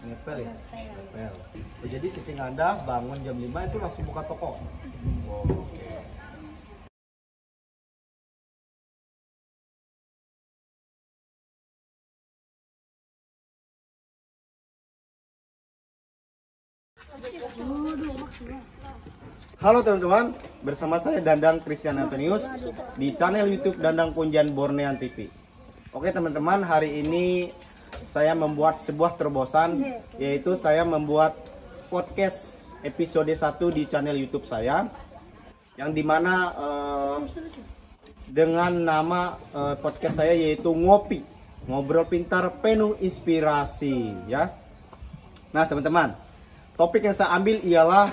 Ngepel ya? Ngepel. Jadi sitting Anda bangun jam 5 itu langsung buka toko? Oh. Halo teman-teman, bersama saya Dandang Christian Antonius di channel YouTube Dandang Punjan Bornean TV. Oke teman-teman, hari ini saya membuat sebuah terobosan, yaitu saya membuat podcast episode 1 di channel YouTube saya, yang dimana dengan nama podcast saya yaitu Ngopi, Ngobrol Pintar Penuh Inspirasi ya. Nah teman-teman, topik yang saya ambil ialah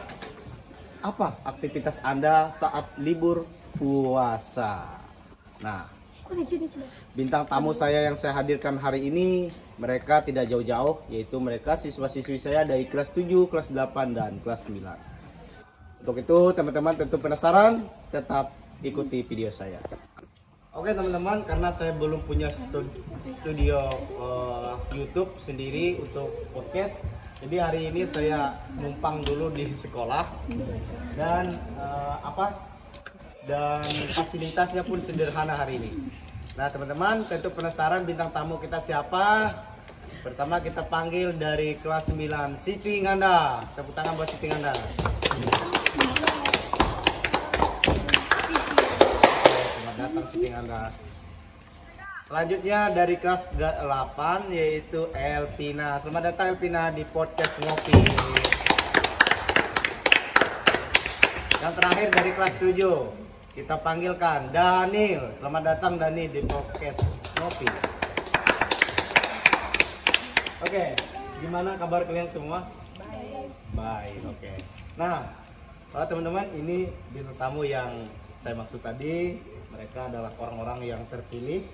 apa aktivitas Anda saat libur puasa. Nah, bintang tamu saya yang saya hadirkan hari ini, mereka tidak jauh-jauh, yaitu mereka siswa-siswi saya dari kelas 7, kelas 8, dan kelas 9. Untuk itu teman-teman tentu penasaran, tetap ikuti video saya. Oke teman-teman, karena saya belum punya studio YouTube sendiri untuk podcast, jadi hari ini saya numpang dulu di sekolah dan dan fasilitasnya pun sederhana hari ini. Nah teman-teman tentu penasaran bintang tamu kita siapa? Pertama kita panggil dari kelas 9, Siti Nganda. Tepuk tangan buat Siti Nganda. Selamat datang Siti Nganda. Selanjutnya dari kelas 8 yaitu Elpina. Selamat datang Elpina di podcast Ngopi. Yang terakhir dari kelas 7 kita panggilkan Daniel. Selamat datang Dani di podcast Ngopi. Oke, gimana kabar kalian semua? Baik. Baik, oke. Nah, para teman-teman, ini bintang tamu yang saya maksud tadi, mereka adalah orang-orang yang terpilih.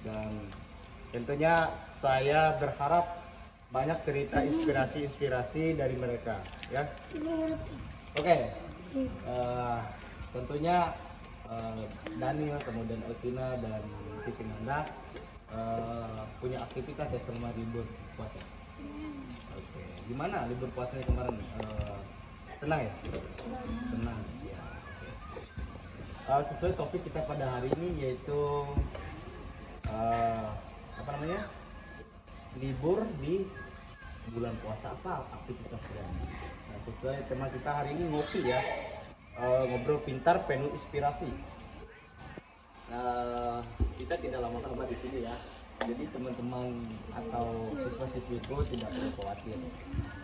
Dan tentunya saya berharap banyak cerita inspirasi dari mereka ya. Oke. Tentunya Daniel, kemudian Elvina dan Siti Nganda punya aktivitas ya selama libur puasa. Oke. Gimana libur puasanya kemarin? Senang ya? Senang ya. Sesuai topik kita pada hari ini yaitu libur di bulan puasa, apa aktivitas kalian? Nah, sesuai tema kita hari ini ngopi ya, ngobrol pintar penuh inspirasi. Kita tidak lama-lama di sini ya, jadi teman-teman atau siswa-siswiku tidak perlu khawatir,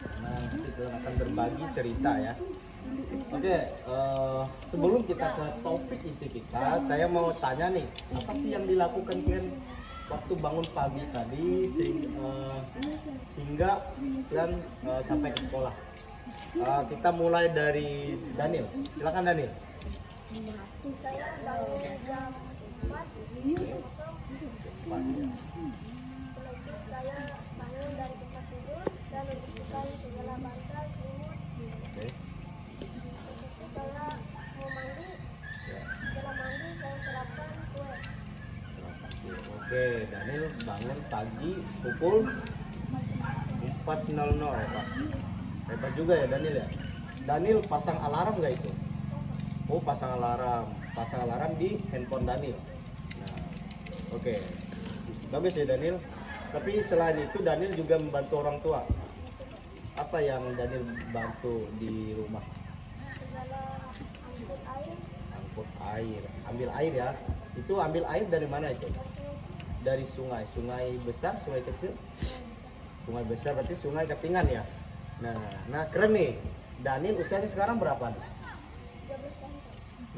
karena kita akan berbagi cerita ya. Oke, sebelum kita ke topik inti kita, saya mau tanya nih, apa sih yang dilakukan kalian waktu bangun pagi tadi hingga kalian sampai ke sekolah? Kita mulai dari Daniel, silakan Daniel. Saya bangun jam 4. Saya bangun dari tempat tidur dan membersihkan segala bantal, selimut. Saya mau mandi. Setelah mandi saya sarapan kue. Oke, Daniel bangun pagi pukul 4.00 ya Pak. Hebat juga ya Daniel ya. Daniel pasang alarm nggak itu? Oh pasang alarm di handphone Daniel. Nah, oke. Bagus ya Daniel. Tapi selain itu Daniel juga membantu orang tua. Apa yang Daniel bantu di rumah? Angkut air, ambil air ya. Itu ambil air dari mana itu? Dari sungai besar, sungai kecil. Sungai besar berarti sungai Ketingan ya. Nah keren nih. Daniel usianya sekarang berapa?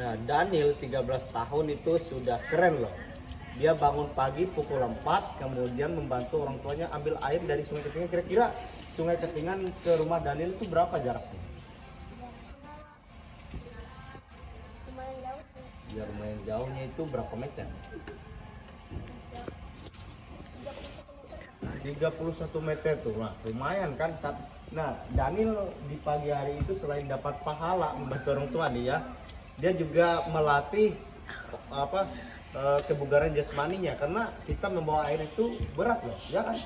Nah Daniel 13 tahun itu sudah keren loh. Dia bangun pagi pukul 4, kemudian membantu orang tuanya ambil air dari sungai Ketingan. Kira-kira sungai Ketingan ke rumah Daniel itu berapa jaraknya? Ya lumayan jauhnya, itu berapa meter? 31 meter tuh, nah, lumayan kan. Nah Daniel di pagi hari itu selain dapat pahala membantu orang tua dia juga melatih kebugaran jasmaninya, karena kita membawa air itu berat loh, ya kan?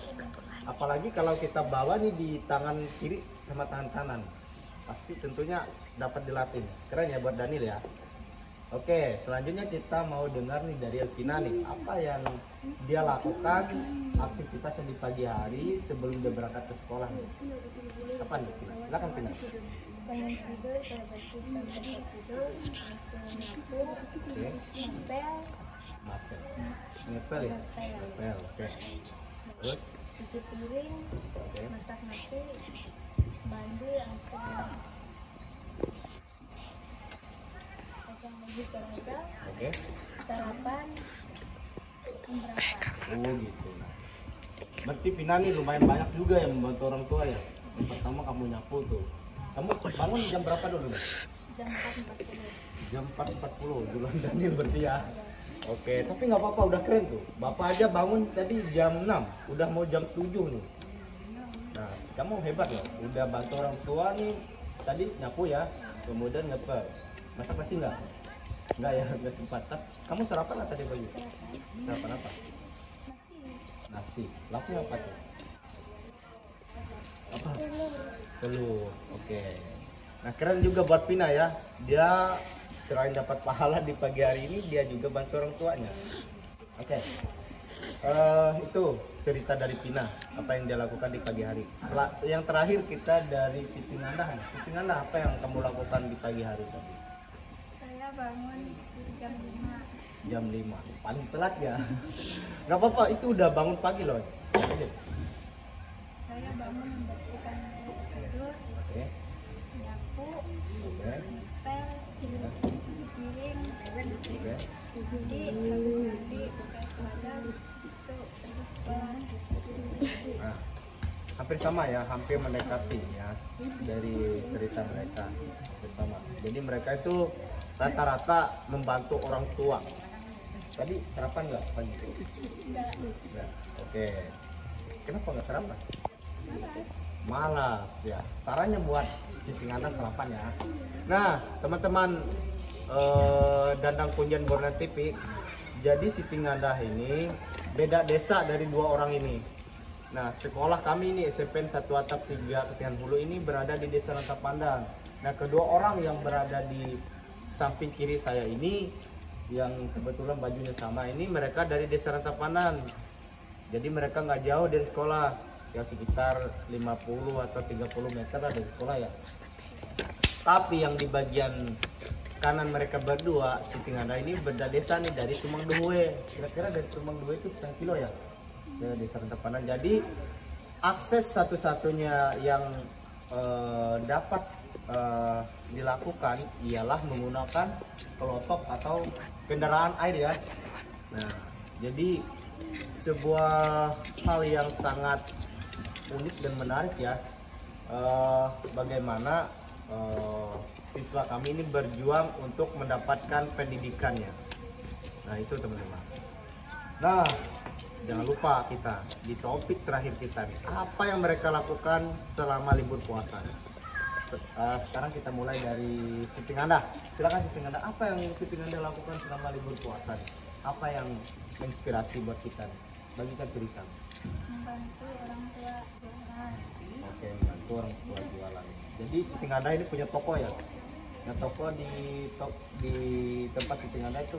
Apalagi kalau kita bawa nih di tangan kiri sama tangan kanan, pasti tentunya dapat dilatih. Keren ya buat Daniel ya. Oke, selanjutnya kita mau dengar nih dari Elvina nih, apa yang dia lakukan aktivitasnya di pagi hari sebelum dia berangkat ke sekolah nih. Apa nih? Silakan Vina. bangun tidur, bangun tidur, langsung nyapu, Oke. ngepel, Mapel. Ngepel ya? Ngepel, oke. Terus? cuci piring, Oke. masak nasi, mandi, langsung pasang baju olahraga, Oke. sarapan, berangkat. Oh gitu. Nah, berarti Vina nih lumayan banyak juga yang membantu orang tua ya. Yang pertama kamu nyapu tuh. Kamu bangun jam berapa dulu nih? Jam 4.40. Jam 4.40 duluan Daniel berarti ya. Oke, tapi nggak apa-apa, udah keren tuh. Bapak aja bangun tadi jam 6, udah mau jam 7 nih. Nah, kamu hebat loh. Udah bantu orang tua nih. Tadi nyapu ya, kemudian ngepel. Masak nasi nggak? Nggak ya, nggak sempat. Kamu sarapan apa tadi pagi? Sarapan apa? Nasi. Lauknya apa tuh? Apa? Telur. Oke. Nah, keren juga buat Pina ya. Dia selain dapat pahala di pagi hari ini, dia juga bantu orang tuanya. Oke. Itu cerita dari Pina, apa yang dia lakukan di pagi hari. Yang terakhir kita dari Siti Nanda. Siti Nanda, apa yang kamu lakukan di pagi hari tadi? Saya bangun jam 5. Jam 5. Paling telat ya. Gak apa-apa, itu udah bangun pagi loh. Oke. Saya bangun membersihkan tidur, Oke. nyapu, Oke. ngepel, cuci piring, Oke. cuci, habis mandi, pakai seragam, itu terus sekolah. Nah, hampir sama ya, hampir mendekati ya dari cerita mereka. Hampir sama. Jadi mereka itu rata-rata membantu orang tua. Tadi sarapan nggak pagi? Nggak. Oke. Kenapa nggak sarapan? Malas ya. Caranya buat Siti Nganda sarapan ya. Nah, teman-teman Dandang Kunjan Borneo TV. Jadi Siti Nganda ini beda desa dari dua orang ini. Nah, sekolah kami ini SMP 1 Atap 3 Ketihan Hulu ini berada di Desa Rantap Pandan. Nah, kedua orang yang berada di samping kiri saya ini, yang kebetulan bajunya sama ini, mereka dari Desa Rantap Pandan. Jadi mereka nggak jauh dari sekolah, ya sekitar 50 atau 30 meter lah dari sekolah ya. Tapi yang di bagian kanan mereka berdua, Siti Nganda ini beda desa nih, dari Tumang Dewe. Kira-kira dari Tumang Dewe itu setengah kilo ya, dari Desa Rantap Pandan. Jadi akses satu-satunya yang dapat dilakukan ialah menggunakan kelotok atau kendaraan air ya. Nah, jadi sebuah hal yang sangat unik dan menarik ya, bagaimana siswa kami ini berjuang untuk mendapatkan pendidikannya. Nah itu teman-teman. Nah jangan lupa kita di topik terakhir kita nih, apa yang mereka lakukan selama libur puasa. Sekarang kita mulai dari Siti Nganda. Silakan Siti Nganda, apa yang Siti Nganda lakukan selama libur puasa nih? Apa yang inspirasi buat kita nih? Bagikan cerita. Membantu orang tua jualan. Oke, membantu orang tua jualan. Jadi Siti Nganda ini punya toko ya. Nah, toko di tempat Siti Nganda itu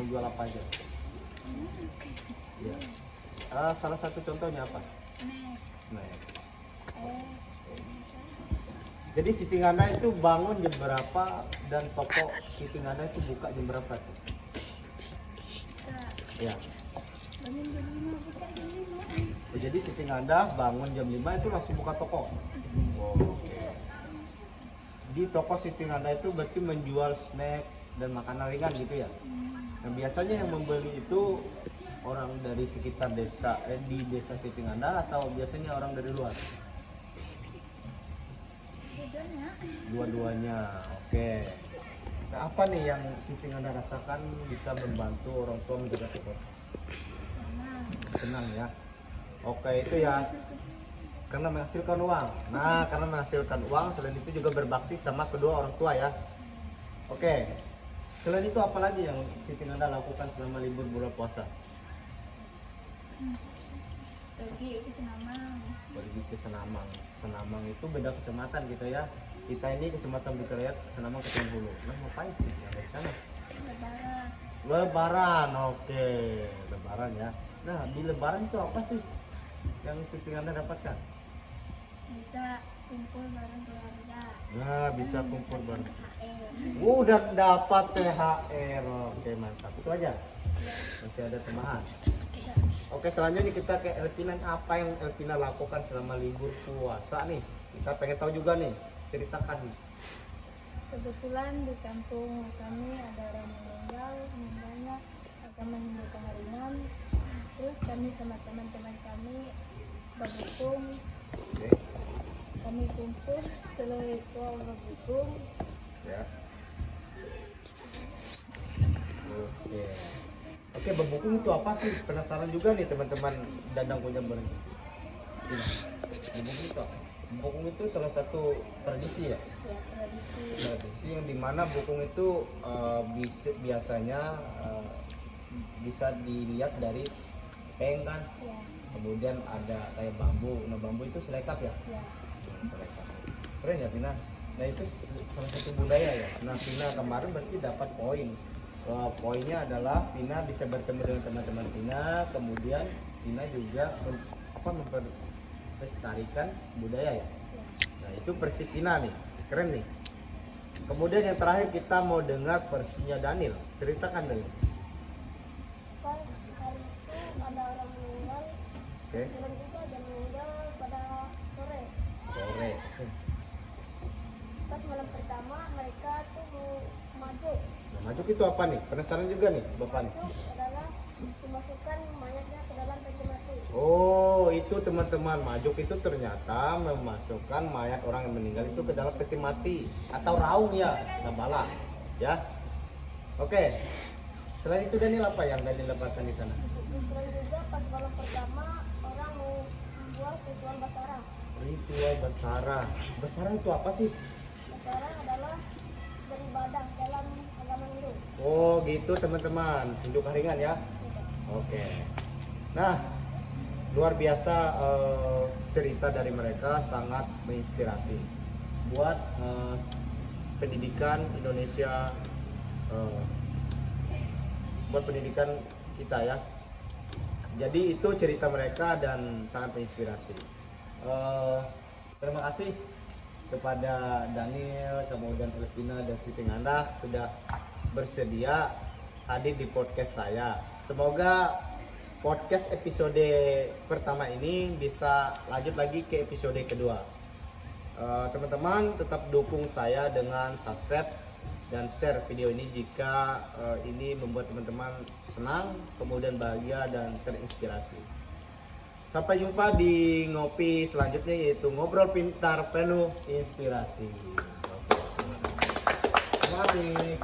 menjual apa aja? Ya. Salah satu contohnya apa? Snack, Nah, es, jadi Siti Nganda itu bangun jam berapa dan toko Siti Nganda itu buka jam berapa tuh? kita Ya. bangun jam 5, buka jam 5. Jadi Siti Nganda bangun jam 5 itu langsung buka toko. Oke. Di toko Siti Nganda itu berarti menjual snack dan makanan ringan gitu ya. Nah, biasanya yang membeli itu orang dari sekitar desa di desa Siti Nganda atau biasanya orang dari luar? Bedanya Dua-duanya. Oke. Nah, apa nih yang Siti Nganda rasakan bisa membantu orang tua menjaga toko? sama Senang ya. Oke, itu ya karena menghasilkan uang. Nah, karena menghasilkan uang, selain itu juga berbakti sama kedua orang tua ya. Oke. Selain itu apa lagi yang Siti Nanda lakukan selama libur bulan puasa? Pergi ke Senamang. Pergi ke Senamang. Senamang itu beda kecamatan gitu ya. Kita ini kecamatan Bukit Senamang Kecamatan Hulu. Nah, ngapain sih di sana? Lebaran. Lebaran, oke. Lebaran ya. Nah, di Lebaran itu apa sih yang Siti Nanda dapatkan? Bisa kumpul bareng keluarga. Nah, bisa kumpul bareng. THR. Udah dapat THR. Oke, mantap. Itu aja. Masih ada tambahan. Oke, selanjutnya kita ke Elvina. Apa yang Elvina lakukan selama libur puasa nih? Kita pengen tahu juga nih. Ceritakan. Kebetulan di kampung kami ada orang meninggalnya akan menimbulkan hari 6. Terus kami sama teman-teman kami berhukum, Oke. kami kumpul setelah ritual berhukum. Ya. Oke. Oke, bebukung itu apa sih? Penasaran juga nih teman-teman Dandang Kujang Bareng. Bebukung itu apa? Bebukung itu salah satu tradisi ya. Ya, tradisi. Tradisi yang dimana bukung itu biasanya bisa dilihat dari peng kan. Ya, Kemudian ada kayak bambu. Nah, bambu itu selekap ya. ya. Selekap. Keren ya Tina. Nah, itu salah satu budaya ya. Nah, Tina kemarin berarti dapat poin. Poinnya adalah Tina bisa bertemu dengan teman-teman Tina, kemudian Tina juga memperlestarikan budaya ya. Nah, itu versi Tina nih, keren nih. Kemudian yang terakhir kita mau dengar versinya Daniel. Ceritakan Daniel. Pas hari itu ada orang meninggal, Oke. dan juga ada meninggal pada sore. Sore. Pas malam pertama mereka tuh maju. Nah, majuk itu apa nih? Penasaran juga nih Bapak nih. Itu adalah dimasukkan mayatnya ke dalam peti mati. Oh, itu teman-teman, majuk itu ternyata memasukkan mayat orang yang meninggal itu ke dalam peti mati atau raung ya, sabala. Ya. Oke. Selain itu Daniel apa yang Daniel lepaskan di sana? Dan juga pas malam pertama orang mau membuat ritual basara. Ritual basara. Basara itu apa sih? Basara adalah beribadah dalam agama Hindu. Oh, gitu teman-teman. Hindu Karingan ya. Oke. Nah, luar biasa cerita dari mereka sangat menginspirasi buat pendidikan Indonesia, buat pendidikan kita ya. Jadi itu cerita mereka dan sangat menginspirasi. Terima kasih kepada Daniel, kemudian Elvina dan Siti Nanda sudah bersedia hadir di podcast saya. Semoga podcast episode pertama ini bisa lanjut lagi ke episode kedua. Teman-teman tetap dukung saya dengan subscribe dan share video ini jika ini membuat teman-teman senang, kemudian bahagia dan terinspirasi. Sampai jumpa di ngopi selanjutnya, yaitu ngobrol pintar penuh inspirasi. Terima kasih.